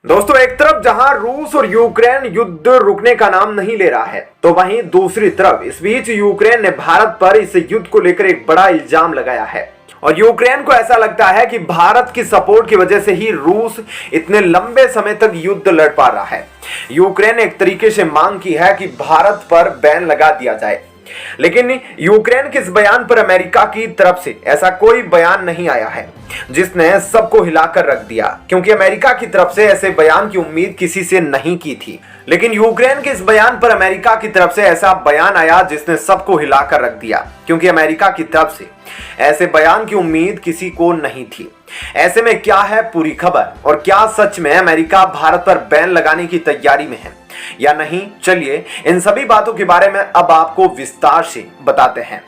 दोस्तों, एक तरफ जहां रूस और यूक्रेन युद्ध रुकने का नाम नहीं ले रहा है, तो वहीं दूसरी तरफ इस बीच यूक्रेन ने भारत पर इस युद्ध को लेकर एक बड़ा इल्जाम लगाया है। और यूक्रेन को ऐसा लगता है कि भारत की सपोर्ट की वजह से ही रूस इतने लंबे समय तक युद्ध लड़ पा रहा है। यूक्रेन ने एक तरीके से मांग की है कि भारत पर बैन लगा दिया जाए, लेकिन यूक्रेन के इस बयान पर अमेरिका की तरफ से ऐसा कोई बयान नहीं आया है जिसने सबको हिलाकर रख दिया, क्योंकि अमेरिका की तरफ से ऐसे बयान की उम्मीद किसी से नहीं की थी। लेकिन यूक्रेन के इस बयान पर अमेरिका की तरफ से ऐसा बयान आया जिसने सबको हिलाकर रख दिया, क्योंकि अमेरिका की तरफ से ऐसे बयान की उम्मीद किसी को नहीं थी। ऐसे में क्या है पूरी खबर, और क्या सच में अमेरिका भारत पर बैन लगाने की तैयारी में है या नहीं? चलिए इन सभी बातों के बारे में अब आपको विस्तार से बताते हैं।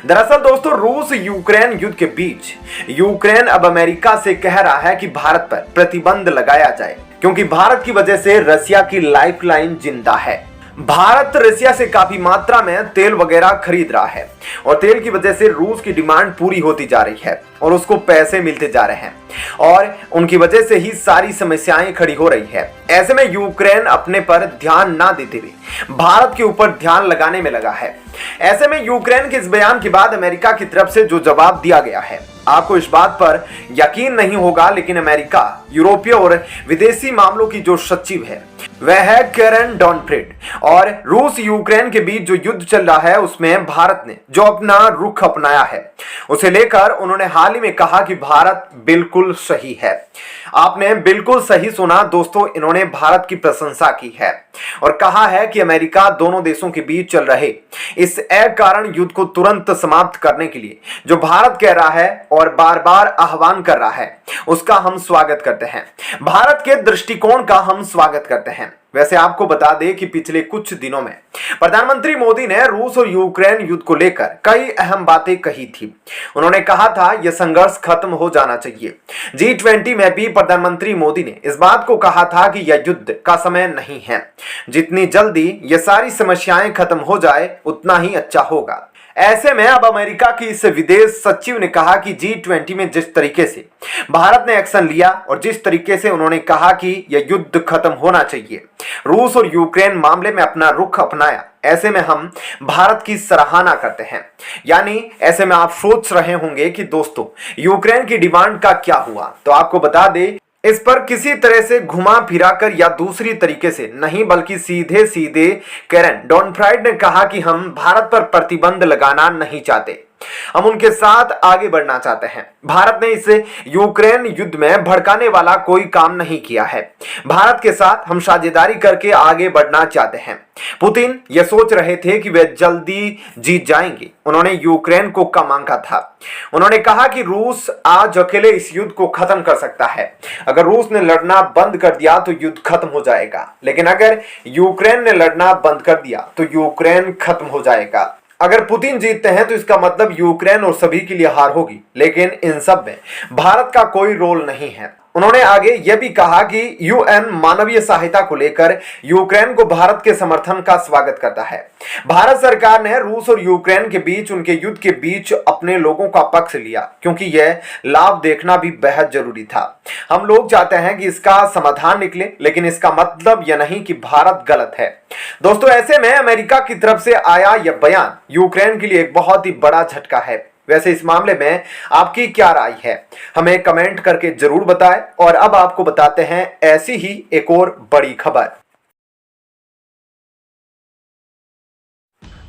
दरअसल दोस्तों, रूस यूक्रेन युद्ध के बीच यूक्रेन अब अमेरिका से कह रहा है कि भारत पर प्रतिबंध लगाया जाए, क्योंकि भारत की वजह से रशिया की लाइफलाइन जिंदा है। भारत रशिया से काफी मात्रा में तेल वगैरह खरीद रहा है और तेल की वजह से रूस की डिमांड पूरी होती जा रही है और उसको पैसे मिलते जा रहे हैं, और उनकी वजह से ही सारी समस्याएं खड़ी हो रही है। ऐसे में यूक्रेन अपने पर ध्यान ना देते हुए भारत के ऊपर ध्यान लगाने में लगा है। ऐसे में यूक्रेन के इस बयान के बाद अमेरिका की तरफ से जो जवाब दिया गया है, आपको इस बात पर यकीन नहीं होगा, लेकिन अमेरिका यूरोपीय और विदेशी मामलों की जो सचिव है वह है कैरन डॉनफ्रेड, और रूस यूक्रेन के बीच जो युद्ध चल रहा है उसमें भारत ने जो अपना रुख अपनाया है उसे लेकर उन्होंने हाल ही में कहा कि भारत बिल्कुल सही है। आपने बिल्कुल सही सुना दोस्तों, इन्होंने भारत की प्रशंसा की है और कहा है कि अमेरिका दोनों देशों के बीच चल रहे इस अकारण युद्ध को तुरंत समाप्त करने के लिए जो भारत कह रहा है और बार बार आह्वान कर रहा है उसका हम स्वागत करते हैं। भारत के दृष्टिकोण का हम स्वागत करते हैं। वैसे आपको बता दें कि पिछले कुछ दिनों में प्रधानमंत्री मोदी ने रूस और यूक्रेन युद्ध को लेकर कई अहम बातें कही थी। उन्होंने कहा था यह संघर्ष खत्म हो जाना चाहिए। G20 में भी प्रधानमंत्री मोदी ने इस बात को कहा था कि यह युद्ध का समय नहीं है, जितनी जल्दी ये सारी समस्याएं खत्म हो जाए उतना ही अच्छा होगा। ऐसे में अब अमेरिका की इस विदेश सचिव ने कहा कि G20 में जिस तरीके से भारत ने एक्शन लिया और जिस तरीके से उन्होंने कहा कि यह युद्ध खत्म होना चाहिए, रूस और यूक्रेन मामले में अपना रुख अपनाया, ऐसे में हम भारत की सराहना करते हैं। यानी ऐसे में आप सोच रहे होंगे कि दोस्तों यूक्रेन की डिमांड का क्या हुआ, तो आपको बता दें इस पर किसी तरह से घुमा फिरा कर या दूसरी तरीके से नहीं, बल्कि सीधे सीधे कैरन डॉनफ्राइड ने कहा कि हम भारत पर प्रतिबंध लगाना नहीं चाहते, हम उनके साथ आगे बढ़ना चाहते हैं। भारत ने इस यूक्रेन युद्ध में भड़काने वाला कोई काम नहीं किया है। भारत के साथ हम साझेदारी करके आगे बढ़ना चाहते हैं। पुतिन ये सोच रहे थे कि वे जल्दी जीत जाएंगे। उन्होंने यूक्रेन को कम आंका था। उन्होंने कहा कि रूस आज अकेले इस युद्ध को खत्म कर सकता है। अगर रूस ने लड़ना बंद कर दिया तो युद्ध खत्म हो जाएगा, लेकिन अगर यूक्रेन ने लड़ना बंद कर दिया तो यूक्रेन खत्म हो जाएगा। अगर पुतिन जीतते हैं तो इसका मतलब यूक्रेन और सभी के लिए हार होगी, लेकिन इन सब में भारत का कोई रोल नहीं है। उन्होंने आगे यह भी कहा कि यूएन मानवीय सहायता को लेकर यूक्रेन को भारत के समर्थन का स्वागत करता है। भारत सरकार ने रूस और यूक्रेन के बीच उनके युद्ध के बीच अपने लोगों का पक्ष लिया, क्योंकि यह लाभ देखना भी बेहद जरूरी था। हम लोग चाहते हैं कि इसका समाधान निकले, लेकिन इसका मतलब यह नहीं कि भारत गलत है। दोस्तों, ऐसे में अमेरिका की तरफ से आया यह बयान यूक्रेन के लिए एक बहुत ही बड़ा झटका है। वैसे इस मामले में आपकी क्या राय है, हमें कमेंट करके जरूर बताएं। और अब आपको बताते हैं ऐसी ही एक और बड़ी खबर।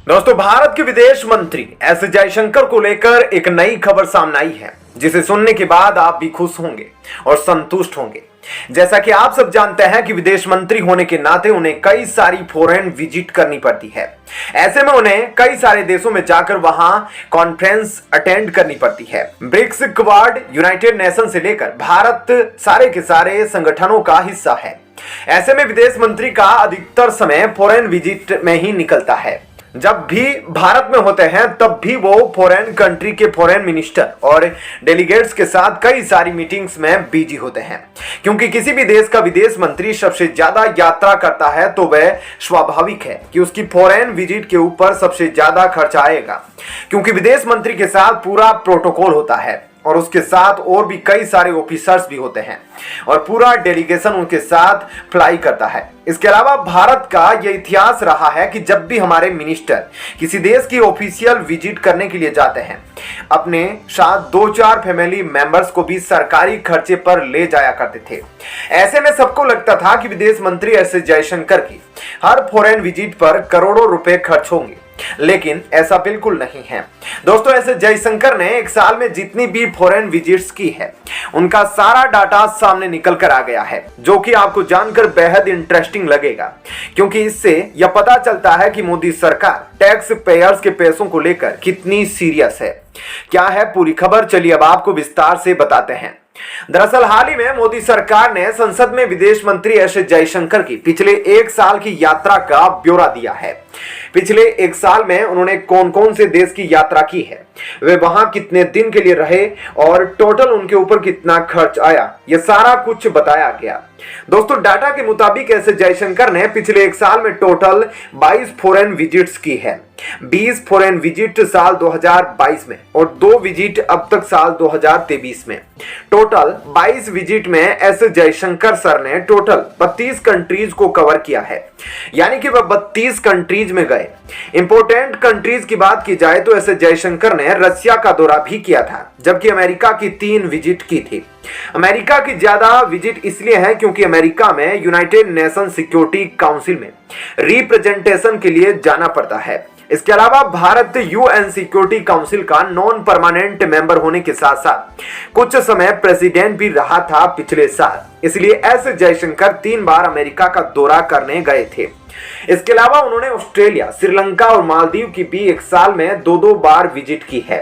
दोस्तों, भारत के विदेश मंत्री एस जयशंकर को लेकर एक नई खबर सामने आई है, जिसे सुनने के बाद आप भी खुश होंगे और संतुष्ट होंगे। जैसा कि आप सब जानते हैं कि विदेश मंत्री होने के नाते उन्हें कई सारी फॉरेन विजिट करनी पड़ती है। ऐसे में उन्हें कई सारे देशों में जाकर वहां कॉन्फ्रेंस अटेंड करनी पड़ती है। ब्रिक्स, क्वाड, यूनाइटेड नेशन से लेकर भारत सारे के सारे संगठनों का हिस्सा है। ऐसे में विदेश मंत्री का अधिकतर समय फॉरेन विजिट में ही निकलता है। जब भी भारत में होते हैं तब भी वो फॉरेन कंट्री के फॉरेन मिनिस्टर और डेलीगेट्स के साथ कई सारी मीटिंग्स में बिजी होते हैं, क्योंकि किसी भी देश का विदेश मंत्री सबसे ज्यादा यात्रा करता है तो वह स्वाभाविक है कि उसकी फॉरेन विजिट के ऊपर सबसे ज्यादा खर्चा आएगा, क्योंकि विदेश मंत्री के साथ पूरा प्रोटोकॉल होता है। और उसके साथ और भी कई सारे ऑफिसर्स भी होते हैं और पूरा डेलीगेशन उनके साथ फ्लाई करता है। इसके अलावा भारत का यह इतिहास रहा है कि जब भी हमारे मिनिस्टर किसी देश की ऑफिशियल विजिट करने के लिए जाते हैं, अपने साथ 2-4 फैमिली मेंबर्स को भी सरकारी खर्चे पर ले जाया करते थे। ऐसे में सबको लगता था कि विदेश मंत्री एस जयशंकर की हर फॉरेन विजिट पर करोड़ों रुपए खर्च होंगे, लेकिन ऐसा बिल्कुल नहीं है। दोस्तों, ऐसे जयशंकर ने एक साल में जितनी भी फॉरेन विजिट्स की है, उनका सारा डाटा सामने निकल कर आ गया है, जो कि आपको जानकर बेहद इंटरेस्टिंग लगेगा, क्योंकि इससे यह पता चलता है कि मोदी सरकार टैक्स पेयर्स के पैसों को लेकर कितनी सीरियस है। क्या है पूरी खबर, चलिए अब आपको विस्तार से बताते हैं। दरअसल हाल ही में मोदी सरकार ने संसद में विदेश मंत्री एस जयशंकर की पिछले एक साल की यात्रा का ब्यौरा दिया है। पिछले एक साल में उन्होंने कौन कौन से देश की यात्रा की है, वे वहां कितने दिन के लिए रहे और टोटल उनके ऊपर कितना खर्च आया, यह सारा कुछ बताया गया। दोस्तों, डाटा के मुताबिक एस जयशंकर ने पिछले एक साल में टोटल 22 फॉरेन विजिट्स की है। 20 फॉरेन विजिट साल 2022 में और 2 विजिट अब तक साल 2023 में। टोटल 22 विजिट में एस जयशंकर सर ने टोटल 32 कंट्रीज को कवर किया है, यानी कि वह 32 कंट्रीज में गए। इंपोर्टेंट कंट्रीज की बात की जाए तो एस जयशंकर ने रशिया का दौरा भी किया था, जबकि अमेरिका की 3 विजिट की थी। अमेरिका की ज्यादा विजिट इसलिए है क्योंकि अमेरिका में यूनाइटेड नेशन सिक्योरिटी काउंसिल में रिप्रेजेंटेशन के लिए जाना पड़ता है। इसके अलावा भारत यूएन सिक्योरिटी काउंसिल का नॉन परमानेंट मेंबर होने के साथ साथ कुछ समय प्रेसिडेंट भी रहा था पिछले साल, इसलिए एस जयशंकर 3 बार अमेरिका का दौरा करने गए थे। इसके अलावा उन्होंने ऑस्ट्रेलिया, श्रीलंका और मालदीव की भी एक साल में 2-2 बार विजिट की है।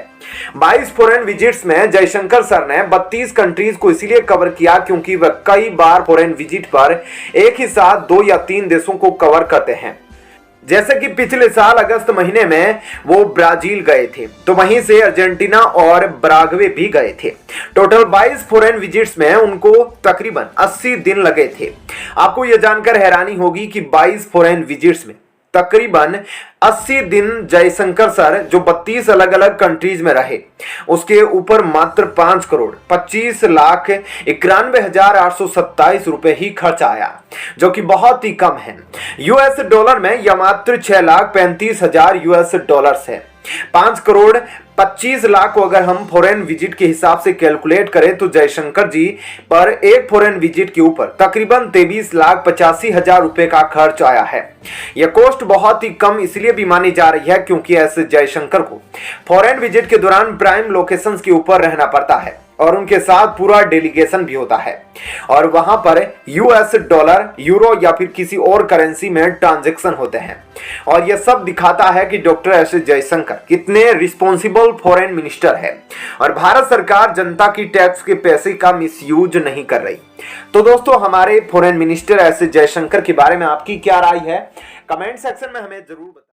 22 फॉरेन विजिट्स में जयशंकर सर ने 32 कंट्रीज को इसीलिए कवर किया क्योंकि वह कई बार फॉरेन विजिट पर एक ही साथ 2 या 3 देशों को कवर करते हैं। जैसे कि पिछले साल अगस्त महीने में वो ब्राजील गए थे, तो वहीं से अर्जेंटीना और ब्रागवे भी गए थे। टोटल 22 फॉरेन विजिट्स में उनको तकरीबन 80 दिन लगे थे। आपको यह जानकर हैरानी होगी कि 22 फॉरेन विजिट्स में तकरीबन 80 दिन जयशंकर सर जो 32 अलग अलग कंट्रीज में रहे, उसके ऊपर मात्र 5 करोड़ 25 लाख 91,827 रुपए ही खर्च आया, जो कि बहुत ही कम है। यूएस डॉलर में यह मात्र 6,35,000 यूएस डॉलर्स है। 5 करोड़ 25 लाख को अगर हम फॉरेन विजिट के हिसाब से कैलकुलेट करें तो जयशंकर जी पर एक फॉरेन विजिट के ऊपर तकरीबन 23,85,000 रुपए का खर्च आया है। यह कॉस्ट बहुत ही कम इसलिए भी मानी जा रही है क्योंकि एस जयशंकर को फॉरेन विजिट के दौरान प्राइम लोकेशंस के ऊपर रहना पड़ता है और उनके साथ पूरा डेलीगेशन भी होता है और वहां पर यूएस डॉलर, यूरो या फिर किसी और करेंसी में ट्रांजैक्शन होते हैं। और यह सब दिखाता है कि डॉक्टर एस जयशंकर कितने रिस्पॉन्सिबल फॉरेन मिनिस्टर है और भारत सरकार जनता की टैक्स के पैसे का मिसयूज नहीं कर रही। तो दोस्तों, हमारे फॉरेन मिनिस्टर एस जयशंकर के बारे में आपकी क्या राय है, कमेंट सेक्शन में हमें जरूर बताएं।